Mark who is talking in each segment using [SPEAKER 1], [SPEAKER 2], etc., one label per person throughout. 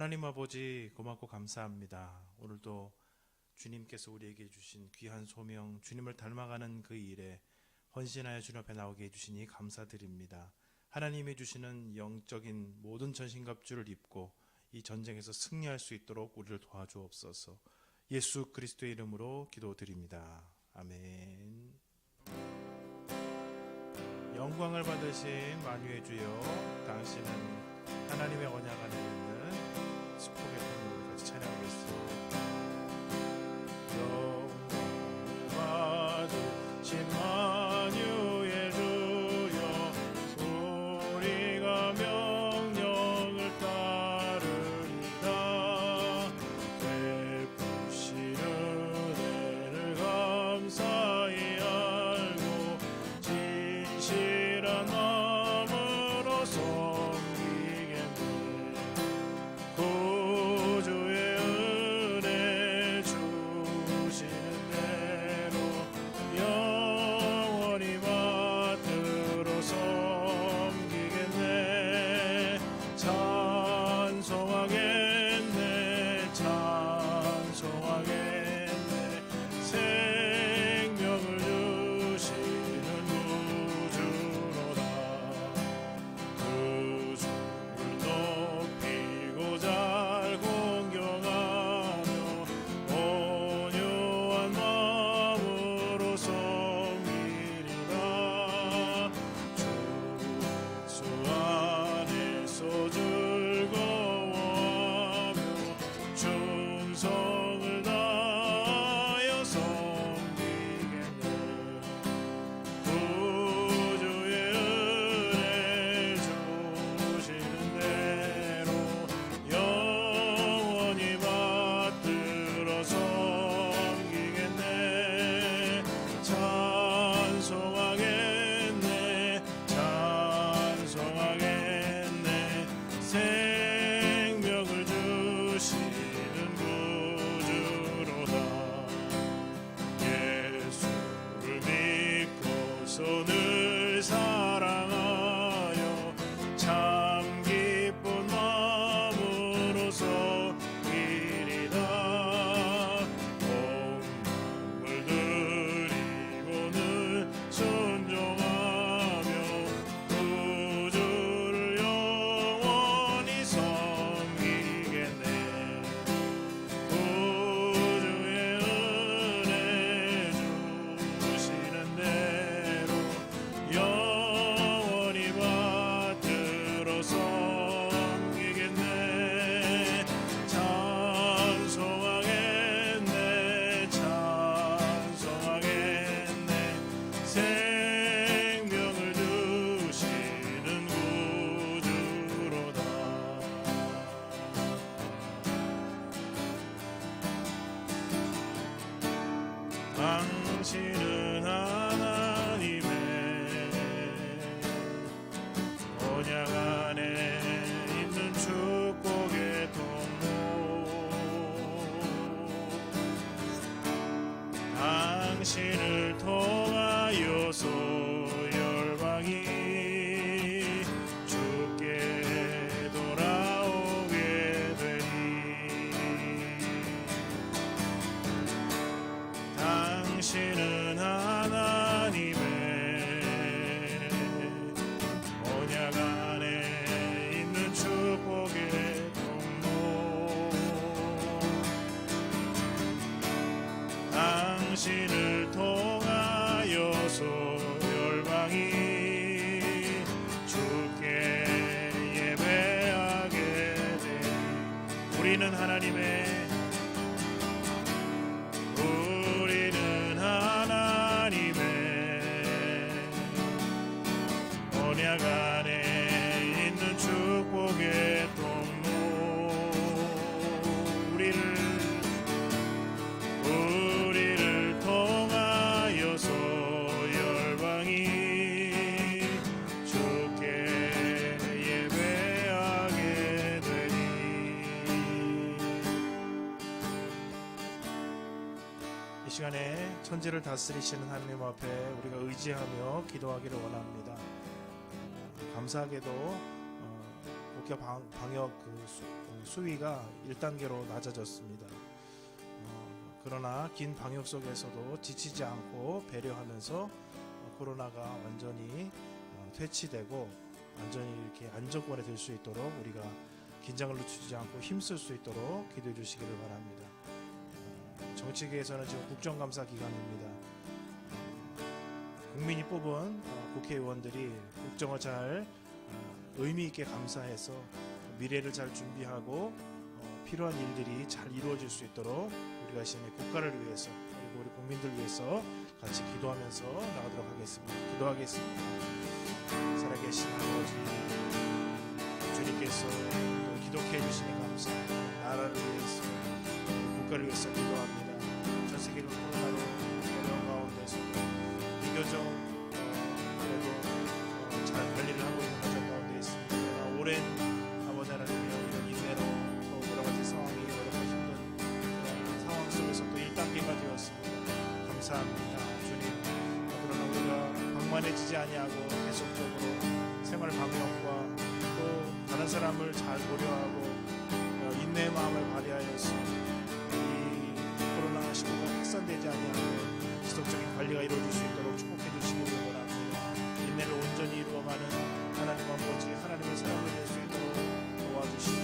[SPEAKER 1] 하나님 아버지 고맙고 감사합니다. 오늘도 주님께서 우리에게 주신 귀한 소명, 주님을 닮아가는 그 일에 헌신하여 주님 앞에 나오게 해주시니 감사드립니다. 하나님이 주시는 영적인 모든 전신갑주를 입고 이 전쟁에서 승리할 수 있도록 우리를 도와주옵소서. 예수 그리스도의 이름으로 기도드립니다. 아멘. 영광을 받으신 만유의 주여, 당신은 하나님의 언약 안에 있는 축복의 통로를 같이 찬양하겠습니다. 영광을 받으신 만유의 주여, 우리가 명령을 따르리라. 베푸신 은혜를 감사히 알고 진실한 마음으로 섬기겠네. 구주의 은혜 주시는 대로 영원히 받들어 섬기겠네. 찬송하겠네, 찬송하겠네. 생명을 주시는 구주로다. 구주를 높이고 잘 공경하며 온유한 마음으로 섬기리라. 주 안에서 즐거워하며 충성을 다하여 섬기겠네. 구주의 은혜 주시는 대로 영원히 받들어 섬기겠네. 찬송하겠네, 찬송하겠네. 생명을 주시는 구주로다. 예수를 믿고서 늘 사랑하여 참 기쁜 마음으로 섬기리라. 온 마음을 드리고는 순종하며 구주를 영원히 섬기겠네. 구주의 은혜 주시는 대로 영원히 받들어 섬기겠네. 찬송하겠네, 찬송하겠네. 생명을 주시는 구주로다. 당신은 하나님의 언약 안에 있는 축복의 통로. 당신을 통하여서 열방이 주께 돌아오게 되리. 당신은 하나님의 언약 안에 있는 축복의 통로. 당신을 통하여서 열방이 주께 예배하게 되리. 우리는 하나님의 언약 안에 있는 축복의 통로. 우리를 통하여서 열방이 주께 예배하게 되리. 이 시간에 천지를 다스리시는 하나님 앞에 우리가 의지하며 기도하기를 원합니다. 감사하게도 국가 방역 수위가 1단계로 낮아졌습니다. 그러나 긴 방역 속에서도 지치지 않고 배려하면서 코로나가 완전히 퇴치되고 완전히 이렇게 안정권에 들 수 있도록 우리가 긴장을 늦추지 않고 힘쓸 수 있도록 기도해 주시기를 바랍니다. 정치계에서는 지금 국정감사 기간입니다. 국민이 뽑은 국회의원들이 국정을 잘 의미 있게 감사해서 미래를 잘 준비하고 필요한 일들이 잘 이루어질 수 있도록 우리가 시간에 국가를 위해서 그리고 우리 국민들 위해서 같이 기도하면서 나가도록 하겠습니다. 기도하겠습니다. 살아계신 아버지, 주님께서 또 기독해 주시니 감사합니다. 나라를 위해서 국가를 위해서 기도합니다. 전 세계가 코로나로 어려운 가운데서 비교적 그래도 잘 관리를 하고 있는 과정 가운데 있습니다. 그러나 오랜 아버지 하나님이여 이런 인내로 또 여러 가지 상황이 어렵고 힘든 그런 상황 속에서 또 1단계가 되었습니다. 감사합니다. 주님. 그러나 우리가 방만해지지 아니하고 계속적으로 생활 방역과 또 다른 사람을 잘 고려하고 인내의 마음을 발휘하여서 이 코로나19가 확산되지 아니하고 지속적인 관리가 이루어질 수 있도록 축복해 주시기를 원합니다. 인내를 온전히 이루어가는 하나님 아버지, 하나님의 사랑을 낼 수 있도록 도와주시고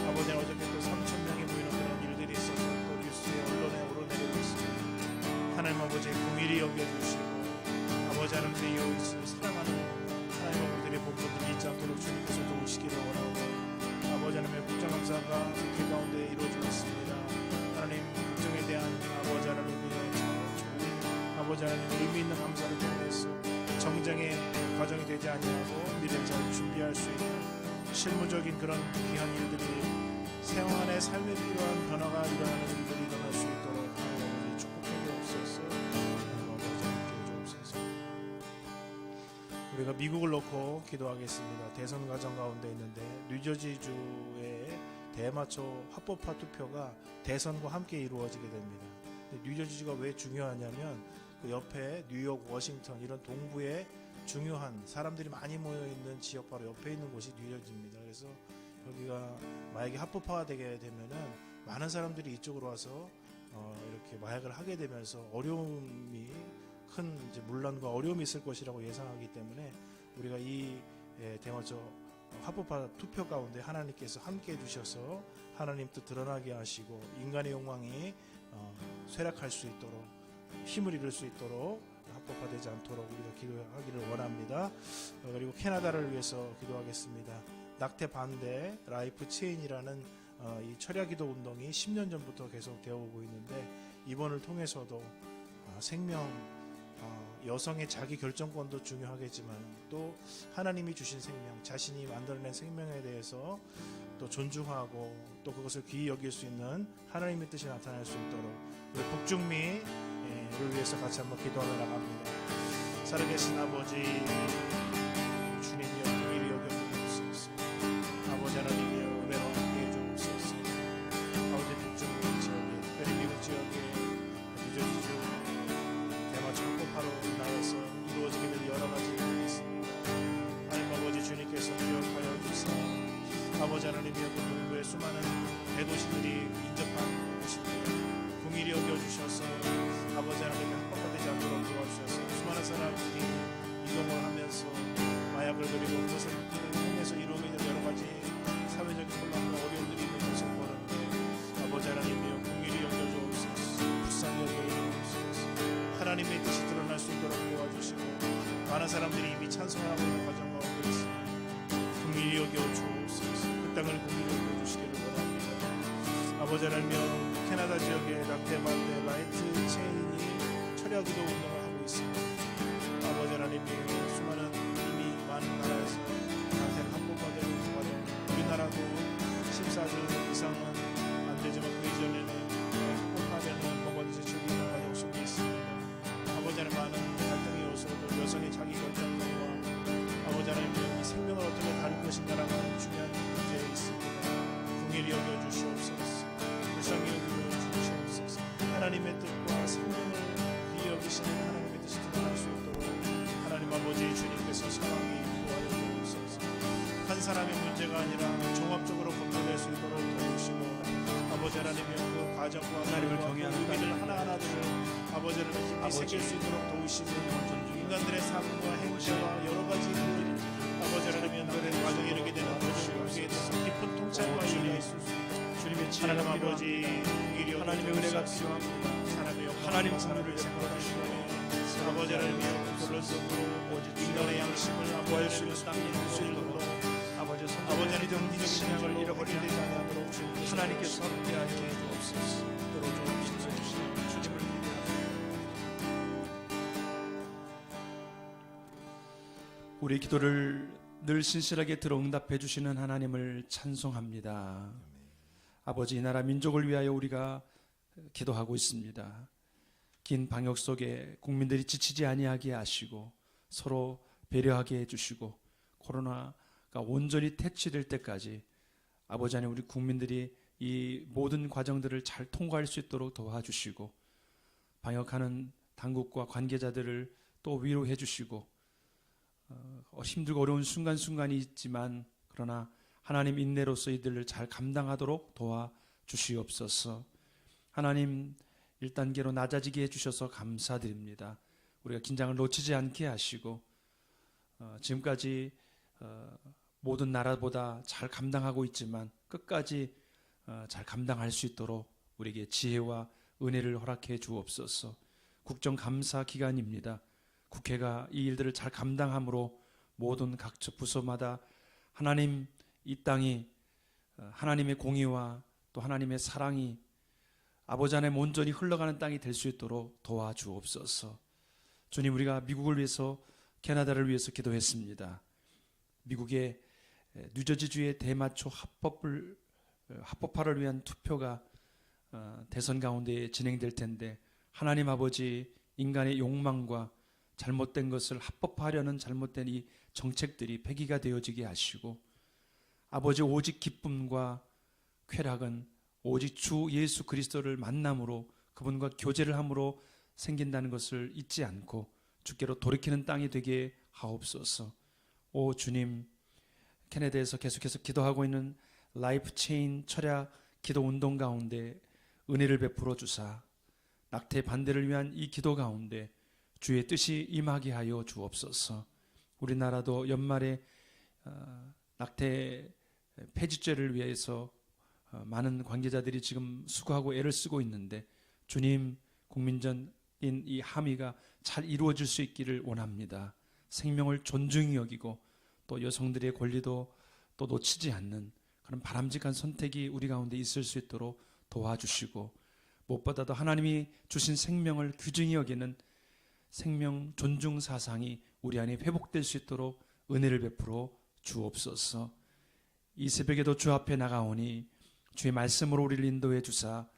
[SPEAKER 1] 아버지 어저께 또 3,000명이 모이는 그런 일들이 있어서 또 뉴스에 언론에 오르내리고 있습니다. 하나님 아버지 긍휼히 여겨주시고 아버지 하나님의 이웃을 사랑하는 하나님 아버지의 본분들이 있지 않도록 주님께서 도우시기를 원하고 아버지 하나님의 국정감사가 국회 가운데 이루어지고 있습니다. 하나님 국정에 대한 아버지 하나님의 좋은 아버지 하나님의 의미 있는 감사를 통해서 정쟁의 과정이 되지 아니하고 미래를 잘 준비할 수 있는 실무적인 그런 귀한 일들이 생활의 삶에 필요한 변화가 일어나는 일들이 일어날 수 있도록 하나님 아버지 축복해 주옵소서. 우리가 미국을 놓고 기도하겠습니다. 대선 과정 가운데 있는데 뉴저지주의 대마초 합법화 투표가 대선과 함께 이루어지게 됩니다. 뉴저지주가 왜 중요하냐면 그 옆에 뉴욕, 워싱턴 이런 동부에 중요한 사람들이 많이 모여 있는 지역 바로 옆에 있는 곳이 뉴저지입니다. 그래서 여기가 만약에 합법화가 되게 되면은 많은 사람들이 이쪽으로 와서 이렇게 마약을 하게 되면서 어려움이 큰 이제 문란과 어려움이 있을 것이라고 예상하기 때문에 우리가 이 대마초 합법화 투표 가운데 하나님께서 함께 해주셔서 하나님 뜻 드러나게 하시고 인간의 욕망이 쇠락할 수 있도록 힘을 잃을 수 있도록 합법화되지 않도록 우리가 기도하기를 원합니다. 그리고 캐나다를 위해서 기도하겠습니다. 낙태 반대 라이프 체인이라는 이 철야기도 운동이 10년 전부터 계속 되어 오고 있는데 이번을 통해서도 생명 여성의 자기 결정권도 중요하겠지만 또 하나님이 주신 생명, 자신이 만들어낸 생명에 대해서 또 존중하고 또 그것을 귀히 여길 수 있는 하나님의 뜻이 나타날 수 있도록 우리 북중미를 위해서 같이 한번 기도하며 나갑니다. 살아계신 아버지 주님이여 긍휼히 여겨주옵소서. 아버지 하나님이여 은혜로 함께해 주옵소서. 아버지 북중미 지역에 특별히 미국 지역에 뉴저지주 대마초 합법화로 인하여서 이루어지게 될 여러 가지 일이 있습니다. 하나님 아버지 주님께서 기억하여 주사 아버지 하나님이여 그 동부의 수많은 대도시들이 인접한 곳인데 긍휼히 여겨주셔서 아버지 하나님의 합법화되지 않도록 도와주셔서 수많은 사람들이 이동을 하면서 마약을 그리고 그것을 통해서 이루어지게 될 여러 가지 사회적인 혼란과 어려움들이 있는 것을 보는데 아버지 하나님이여 긍휼히 여겨주옵소서. 불쌍히 여겨주옵소서. 하나님의 뜻이 드러날 수 있도록 도와주시고 많은 사람들이 이미 찬송을 하고 있는 과정 가운데 있습니다. 긍휼히 여겨주옵소서. 그 땅을 긍휼히 여겨주시기를 원합니다. 아버지 하나님이여 캐나다 지역의 낙태 반대 라이트 체인이 철야기도 운동을 하고 있습니다. 아버지 하나님이여 수많은 이미 많은 나라에서 낙태가 합법화되는 과정 우리나라도 14주 이상은 안 되지만 그 이전에는 합법화되는 법원이 제출되는 과정 속에 있습니다. 아버지 하나님 많은 갈등의 요소도 여성의 자기 결정권과 아버지 하나님의 생명을 어떻게 다룰 것인가라는 중요한 문제에 있습니다. 긍휼히 여겨주시옵소서. 불쌍히 여겨주시옵소서. 하나님의 뜻과 생명을 귀히 여기시는 하나님의 뜻이 드러날 수 있도록 하나님 아버지 주님께서 사랑이 도와주옵소서. 한 사람의 문제가 아니라 종합적으로 건설될 수 있도록 도우시고 아버지 하나님의 그 가정과
[SPEAKER 2] 하나님을 경외하는
[SPEAKER 1] 의미를 하나하나들을 아버지 하나님 깊이 새길 수 있도록 도우시고 인간들의 삶과 행실과 여러 가지 일들이 아버지 하나님의 나의 과정에 이르게 되는 모든 것에 대해서 깊은 통찰과 이해가 있을 수 있도록
[SPEAKER 2] 주님의
[SPEAKER 1] 하나님
[SPEAKER 2] 지혜가
[SPEAKER 1] 아버지
[SPEAKER 2] 필요합니다. 하나님의 은혜가 필요합니다.
[SPEAKER 1] 사람의
[SPEAKER 2] 하나님
[SPEAKER 1] 영광과 사람을 생각하시고 아버지 하나님의 결론적으로 인간의 양심을 구할 수 있는 땅이 될 수 있도록
[SPEAKER 2] 아버지
[SPEAKER 1] 하나님
[SPEAKER 2] 신앙을 잃어버리지
[SPEAKER 1] 되지 않도록
[SPEAKER 2] 하나님께서 함께하여 주옵소서. 주님을 우리 기도를 늘 신실하게 들어 응답해 주시는 하나님을 찬송합니다. 아버지, 이 나라 민족을 위하여 우리가 기도하고 있습니다. 긴 방역 속에 국민들이 지치지 아니하게 하시고 서로 배려하게 해주시고 코로나가 온전히 퇴치될 때까지 아버지 하나님, 우리 국민들이 이 모든 과정들을 잘 통과할 수 있도록 도와주시고 방역하는 당국과 관계자들을 또 위로해 주시고 힘들고 어려운 순간순간이 있지만 그러나 하나님 인내로서 이들을 잘 감당하도록 도와주시옵소서. 하나님 1단계로 낮아지게 해주셔서 감사드립니다. 우리가 긴장을 놓치지 않게 하시고 지금까지 모든 나라보다 잘 감당하고 있지만 끝까지 잘 감당할 수 있도록 우리에게 지혜와 은혜를 허락해 주옵소서. 국정감사 기간입니다. 국회가 이 일들을 잘 감당함으로 모든 각 부서마다 하나님, 이 땅이 하나님의 공의와 또 하나님의 사랑이 아버지 하나님 온전히 흘러가는 땅이 될 수 있도록 도와주옵소서. 주님, 우리가 미국을 위해서, 캐나다를 위해서 기도했습니다. 미국의 뉴저지주의 대마초 합법화를 위한 투표가 대선 가운데 진행될 텐데 하나님 아버지, 인간의 욕망과 잘못된 것을 합법화하려는 잘못된 이 정책들이 폐기가 되어지게 하시고 아버지, 오직 기쁨과 쾌락은 오직 주 예수 그리스도를 만남으로 그분과 교제를 함으로 생긴다는 것을 잊지 않고 주께로 돌이키는 땅이 되게 하옵소서. 오 주님, 캐나다에서 계속해서 기도하고 있는 라이프 체인 철야 기도 운동 가운데 은혜를 베풀어 주사 낙태 반대를 위한 이 기도 가운데 주의 뜻이 임하게 하여 주옵소서. 우리나라도 연말에 낙태 폐지죄를 위해서 많은 관계자들이 지금 수고하고 애를 쓰고 있는데 주님, 국민적인 이 함의가 잘 이루어질 수 있기를 원합니다. 생명을 존중히 여기고 또 여성들의 권리도 또 놓치지 않는 그런 바람직한 선택이 우리 가운데 있을 수 있도록 도와주시고 무엇보다도 하나님이 주신 생명을 귀중히 여기는 생명 존중 사상이 우리 안에 회복될 수 있도록 은혜를 베풀어 주옵소서. 이 새벽에도 주 앞에 나가오니 주의 말씀으로 우리를 인도해 주사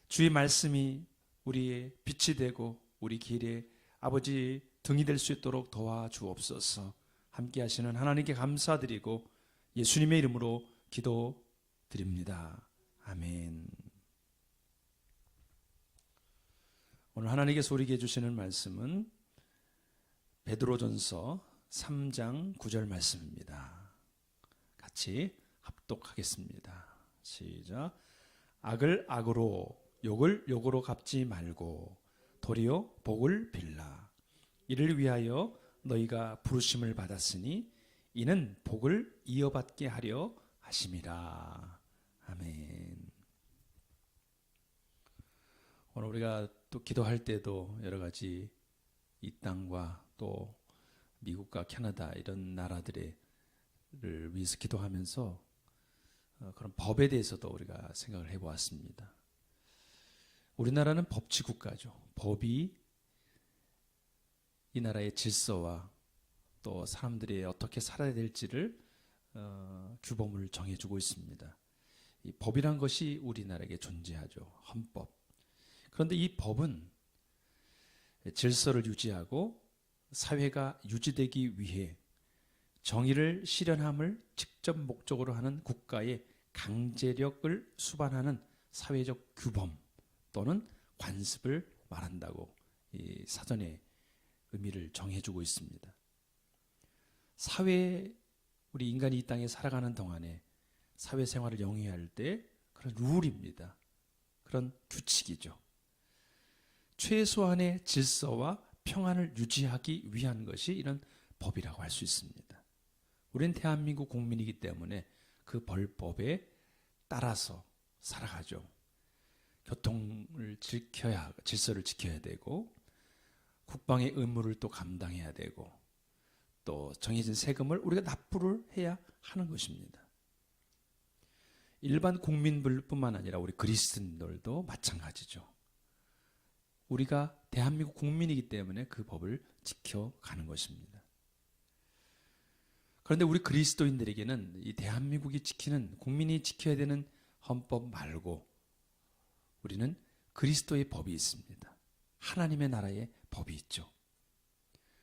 [SPEAKER 2] 주의 말씀이 우리의 빛이 되고 우리 길에 아버지 등이 될 수 있도록 도와주옵소서. 함께 하시는 하나님께 감사드리고 예수님의 이름으로 기도드립니다. 아멘. 오늘 하나님께서 우리에게 주시는 말씀은 베드로전서 3장 9절 말씀입니다. 같이 합독하겠습니다. 시작. 악을 악으로 욕을 욕으로 갚지 말고 도리어 복을 빌라. 이를 위하여 너희가 부르심을 받았으니 이는 복을 이어받게 하려 하심이라. 아멘. 오늘 우리가 또 기도할 때도 여러 가지 이 땅과 또 미국과 캐나다 이런 나라들을 위해서 기도하면서 그런 법에 대해서도 우리가 생각을 해보았습니다. 우리나라는 법치 국가죠. 법이 이 나라의 질서와 또 사람들이 어떻게 살아야 될지를 규범을 정해주고 있습니다. 이 법이란 것이 우리나라에게 존재하죠. 헌법. 그런데 이 법은 질서를 유지하고 사회가 유지되기 위해 정의를 실현함을 직접 목적으로 하는 국가의 강제력을 수반하는 사회적 규범 또는 관습을 말한다고 이 사전에 의미를 정해주고 있습니다. 사회의 우리 인간이 이 땅에 살아가는 동안에 사회생활을 영위할 때 그런 룰입니다. 그런 규칙이죠. 최소한의 질서와 평안을 유지하기 위한 것이 이런 법이라고 할 수 있습니다. 우리는 대한민국 국민이기 때문에 그 벌법에 따라서 살아가죠. 교통을 질서를 지켜야 되고, 국방의 의무를 또 감당해야 되고, 또 정해진 세금을 우리가 납부를 해야 하는 것입니다. 일반 국민들뿐만 아니라 우리 그리스도인들도 마찬가지죠. 우리가 대한민국 국민이기 때문에 그 법을 지켜가는 것입니다. 그런데 우리 그리스도인들에게는 이 대한민국이 지키는, 국민이 지켜야 되는 헌법 말고 우리는 그리스도의 법이 있습니다. 하나님의 나라의 법이 있죠.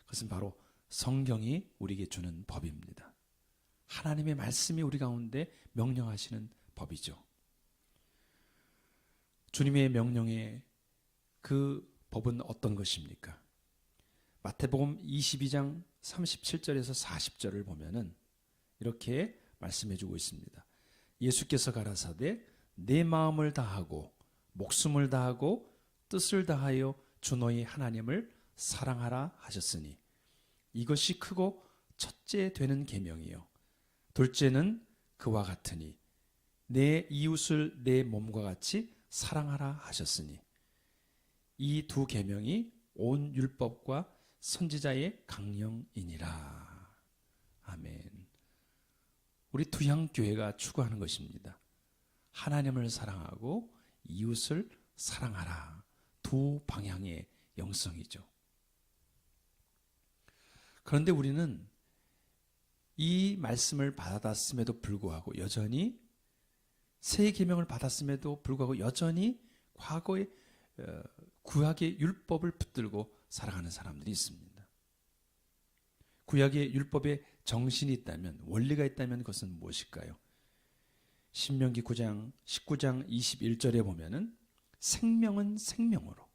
[SPEAKER 2] 그것은 바로 성경이 우리에게 주는 법입니다. 하나님의 말씀이 우리 가운데 명령하시는 법이죠. 주님의 명령의 그 법은 어떤 것입니까? 마태복음 22장 37절에서 40절을 보면은 이렇게 말씀해 주고 있습니다. 예수께서 가라사대 내 마음을 다하고 목숨을 다하고 뜻을 다하여 주 너희 하나님을 사랑하라 하셨으니 이것이 크고 첫째 되는 계명이요 둘째는 그와 같으니 내 이웃을 내 몸과 같이 사랑하라 하셨으니 이 두 계명이 온 율법과 선지자의 강령이니라. 아멘. 우리 두향교회가 추구하는 것입니다. 하나님을 사랑하고 이웃을 사랑하라. 두 방향의 영성이죠. 그런데 우리는 이 말씀을 받았음에도 불구하고 여전히 새 계명을 받았음에도 불구하고 여전히 과거의 구약의 율법을 붙들고 살아가는 사람들이 있습니다. 구약의 율법에 정신이 있다면, 원리가 있다면 그것은 무엇일까요? 신명기 9장 19장 21절에 보면은 생명은 생명으로,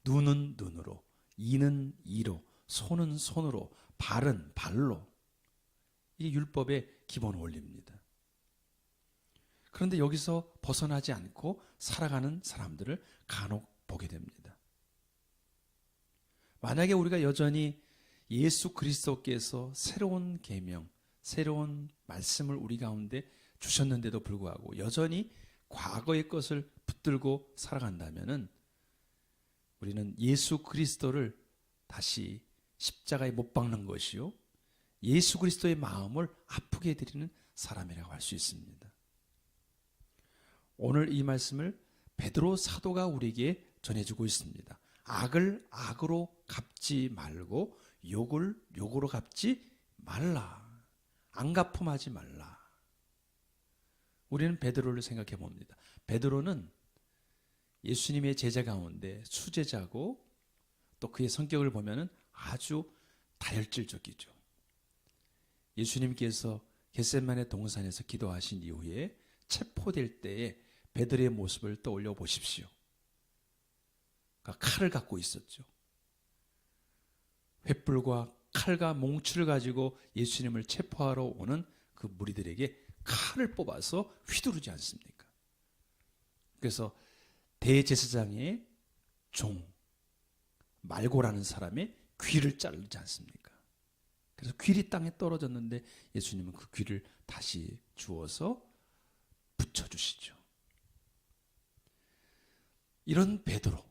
[SPEAKER 2] 눈은 눈으로, 이는 이로, 손은 손으로, 발은 발로. 이게 율법의 기본 원리입니다. 그런데 여기서 벗어나지 않고 살아가는 사람들을 간혹 보게 됩니다. 만약에 우리가 여전히 예수 그리스도께서 새로운 계명, 새로운 말씀을 우리 가운데 주셨는데도 불구하고 여전히 과거의 것을 붙들고 살아간다면은 우리는 예수 그리스도를 다시 십자가에 못 박는 것이요, 예수 그리스도의 마음을 아프게 해드리는 사람이라고 할 수 있습니다. 오늘 이 말씀을 베드로 사도가 우리에게 전해주고 있습니다. 악을 악으로 갚지 말고 욕을 욕으로 갚지 말라. 안 갚음하지 말라. 우리는 베드로를 생각해 봅니다. 베드로는 예수님의 제자 가운데 수제자고 또 그의 성격을 보면 아주 다혈질적이죠. 예수님께서 겟세마네 동산에서 기도하신 이후에 체포될 때에 베드로의 모습을 떠올려 보십시오. 그러니까 칼을 갖고 있었죠. 횃불과 칼과 몽추를 가지고 예수님을 체포하러 오는 그 무리들에게 칼을 뽑아서 휘두르지 않습니까? 그래서 대제사장의 종 말고라는 사람의 귀를 자르지 않습니까? 그래서 귀리 땅에 떨어졌는데 예수님은 그 귀를 다시 주어서 붙여주시죠. 이런 베드로,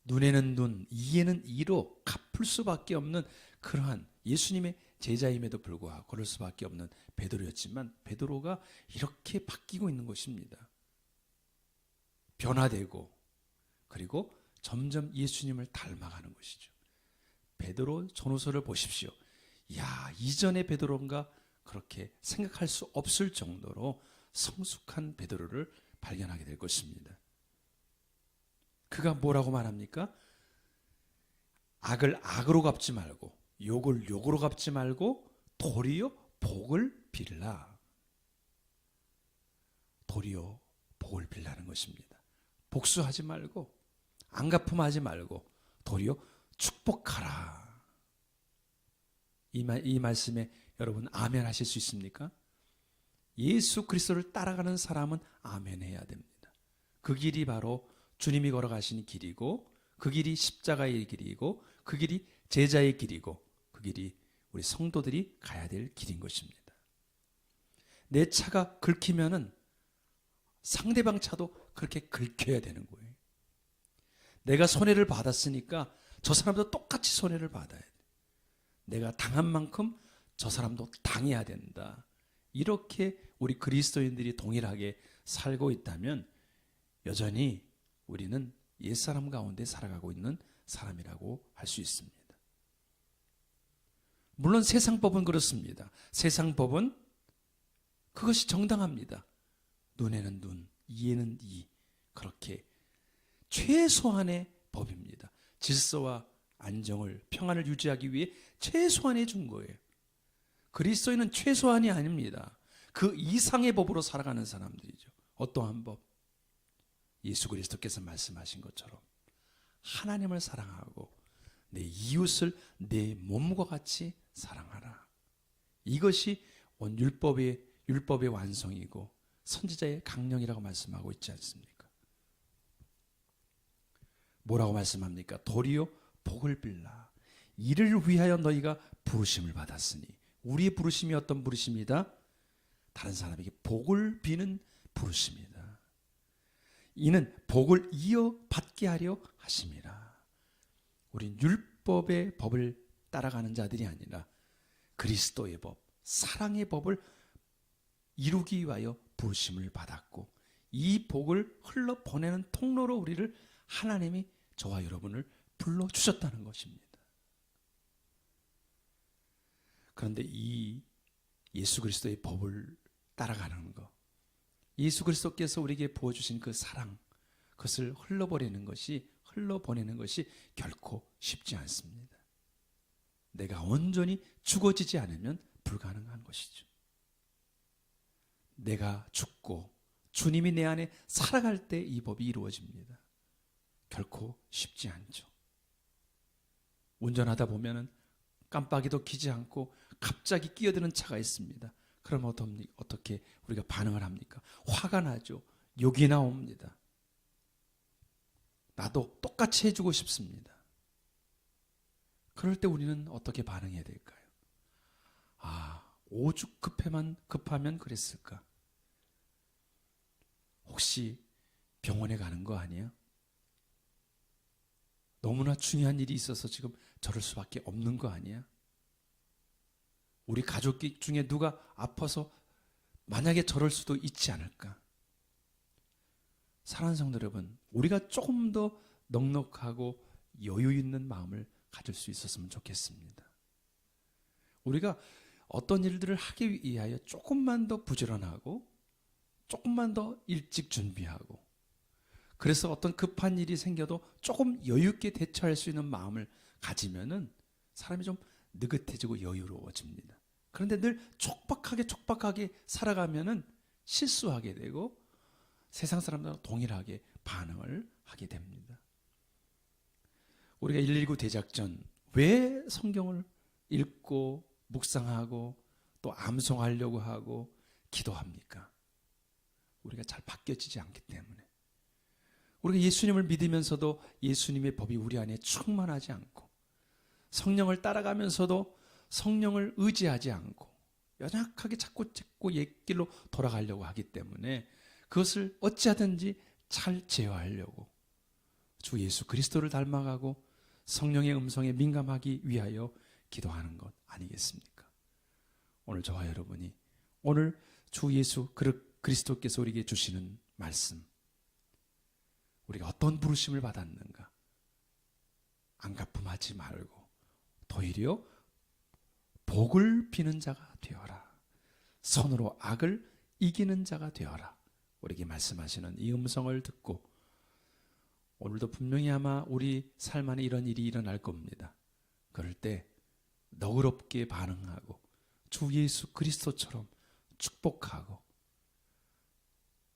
[SPEAKER 2] 눈에는 눈, 이에는 이로 갚을 수밖에 없는 그러한 예수님의 제자임에도 불구하고 그럴 수밖에 없는 베드로였지만 베드로가 이렇게 바뀌고 있는 것입니다. 변화되고 그리고 점점 예수님을 닮아가는 것이죠. 베드로 전후서를 보십시오. 야, 이전의 베드로인가 그렇게 생각할 수 없을 정도로 성숙한 베드로를 발견하게 될 것입니다. 그가 뭐라고 말합니까? 악을 악으로 갚지 말고 욕을 욕으로 갚지 말고 도리어 복을 빌라. 도리어 복을 빌라는 것입니다. 복수하지 말고 안 갚음하지 말고 도리어 축복하라. 이 말씀의 여러분 아멘 하실 수 있습니까? 예수 그리스도를 따라가는 사람은 아멘 해야 됩니다. 그 길이 바로 주님이 걸어가신 길이고, 그 길이 십자가의 길이고, 그 길이 제자의 길이고, 그 길이 우리 성도들이 가야 될 길인 것입니다. 내 차가 긁히면은 상대방 차도 그렇게 긁혀야 되는 거예요. 내가 손해를 받았으니까 저 사람도 똑같이 손해를 받아야 돼. 내가 당한 만큼 저 사람도 당해야 된다. 이렇게 우리 그리스도인들이 동일하게 살고 있다면 여전히 우리는 옛사람 가운데 살아가고 있는 사람이라고 할 수 있습니다. 물론 세상 법은 그렇습니다. 세상 법은 그것이 정당합니다. 눈에는 눈, 이에는 이, 그렇게 최소한의 법입니다. 질서와 안정을, 평안을 유지하기 위해 최소한의 준 거예요. 그리스도인은 최소한이 아닙니다. 그 이상의 법으로 살아가는 사람들이죠. 어떠한 법? 예수 그리스도께서 말씀하신 것처럼 하나님을 사랑하고 내 이웃을 내 몸과 같이 사랑하라. 이것이 온 율법의 완성이고 선지자의 강령이라고 말씀하고 있지 않습니까? 뭐라고 말씀합니까? 도리어 복을 빌라. 이를 위하여 너희가 부르심을 받았으니. 우리의 부르심이 어떤 부르심이다? 다른 사람에게 복을 비는 부르심이다. 이는 복을 이어받게 하려 하심이라. 우린 율법의 법을 따라가는 자들이 아니라 그리스도의 법, 사랑의 법을 이루기 위하여 부르심을 받았고, 이 복을 흘러보내는 통로로 우리를 하나님이 저와 여러분을 불러주셨다는 것입니다. 그런데 이 예수 그리스도의 법을 따라가는 것, 예수 그리스도께서 우리에게 부어주신 그 사랑, 그것을 흘러보내는 것이 결코 쉽지 않습니다. 내가 온전히 죽어지지 않으면 불가능한 것이죠. 내가 죽고 주님이 내 안에 살아갈 때 이 법이 이루어집니다. 결코 쉽지 않죠. 운전하다 보면은 깜빡이도 켜지 않고 갑자기 끼어드는 차가 있습니다. 그럼 어떻게 우리가 반응을 합니까? 화가 나죠. 욕이 나옵니다. 나도 똑같이 해주고 싶습니다. 그럴 때 우리는 어떻게 반응해야 될까요? 오죽 급하면 그랬을까? 혹시 병원에 가는 거 아니야? 너무나 중요한 일이 있어서 지금 저럴 수밖에 없는 거 아니야? 우리 가족 중에 누가 아파서 만약에 저럴 수도 있지 않을까? 사랑하는 성도 여러분, 우리가 조금 더 넉넉하고 여유 있는 마음을 가질 수 있었으면 좋겠습니다. 우리가 어떤 일들을 하기 위하여 조금만 더 부지런하고 조금만 더 일찍 준비하고, 그래서 어떤 급한 일이 생겨도 조금 여유 있게 대처할 수 있는 마음을 가지면은 사람이 좀 느긋해지고 여유로워집니다. 그런데 늘 촉박하게 살아가면은 실수하게 되고 세상 사람들과 동일하게 반응을 하게 됩니다. 우리가 119 대작전, 왜 성경을 읽고 묵상하고 또 암송하려고 하고 기도합니까? 우리가 잘 바뀌어지지 않기 때문에. 우리가 예수님을 믿으면서도 예수님의 법이 우리 안에 충만하지 않고, 성령을 따라가면서도 성령을 의지하지 않고 연약하게 자꾸 옛길로 돌아가려고 하기 때문에 그것을 어찌하든지 잘 제어하려고 주 예수 그리스도를 닮아가고 성령의 음성에 민감하기 위하여 기도하는 것 아니겠습니까? 오늘 저와 여러분이 오늘 주 예수 그리스도께서 우리에게 주시는 말씀, 우리가 어떤 부르심을 받았는가? 안가품하지 말고 도리어 복을 비는 자가 되어라. 손으로 악을 이기는 자가 되어라. 우리에게 말씀하시는 이 음성을 듣고 오늘도 분명히 아마 우리 삶 안에 이런 일이 일어날 겁니다. 그럴 때 너그럽게 반응하고 주 예수 그리스도처럼 축복하고,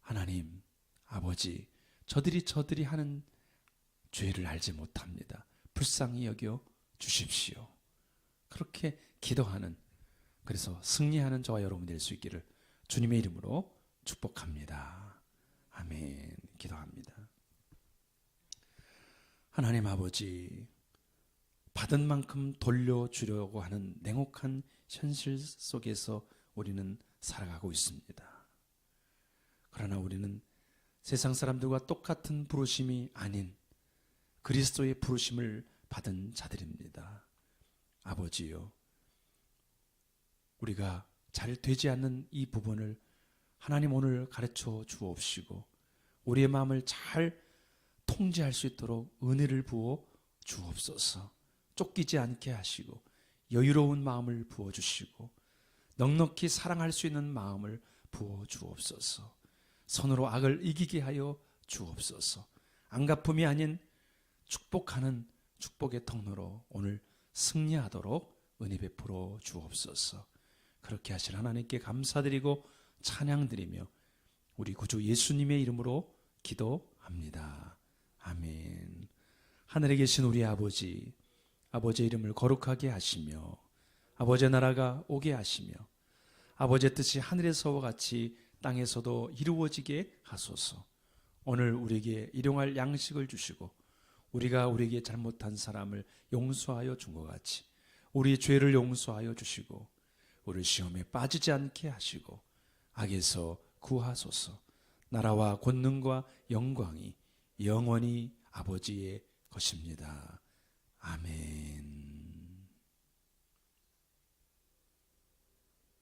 [SPEAKER 2] 하나님 아버지, 저들이 하는 죄를 알지 못합니다. 불쌍히 여겨 주십시오. 그렇게 기도하는 그래서 승리하는 저와 여러분 될 수 있기를 주님의 이름으로 축복합니다. 아멘. 기도합니다. 하나님 아버지, 받은 만큼 돌려주려고 하는 냉혹한 현실 속에서 우리는 살아가고 있습니다. 그러나 우리는 세상 사람들과 똑같은 부르심이 아닌 그리스도의 부르심을 받은 자들입니다. 아버지요, 우리가 잘 되지 않는 이 부분을 하나님 오늘 가르쳐 주옵시고 우리의 마음을 잘 통제할 수 있도록 은혜를 부어 주옵소서. 쫓기지 않게 하시고 여유로운 마음을 부어 주시고 넉넉히 사랑할 수 있는 마음을 부어 주옵소서. 선으로 악을 이기게 하여 주옵소서. 안갚음이 아닌 축복하는 축복의 통로로 오늘 승리하도록 은혜 베풀어 주옵소서. 그렇게 하실 하나님께 감사드리고 찬양드리며 우리 구주 예수님의 이름으로 기도합니다. 아멘. 하늘에 계신 우리 아버지, 아버지의 이름을 거룩하게 하시며 아버지의 나라가 오게 하시며 아버지의 뜻이 하늘에서와 같이 땅에서도 이루어지게 하소서. 오늘 우리에게 일용할 양식을 주시고 우리가 우리에게 잘못한 사람을 용서하여 준 것 같이 우리의 죄를 용서하여 주시고 우리 시험에 빠지지 않게 하시고 악에서 구하소서. 나라와 권능과 영광이 영원히 아버지의 것입니다. 아멘.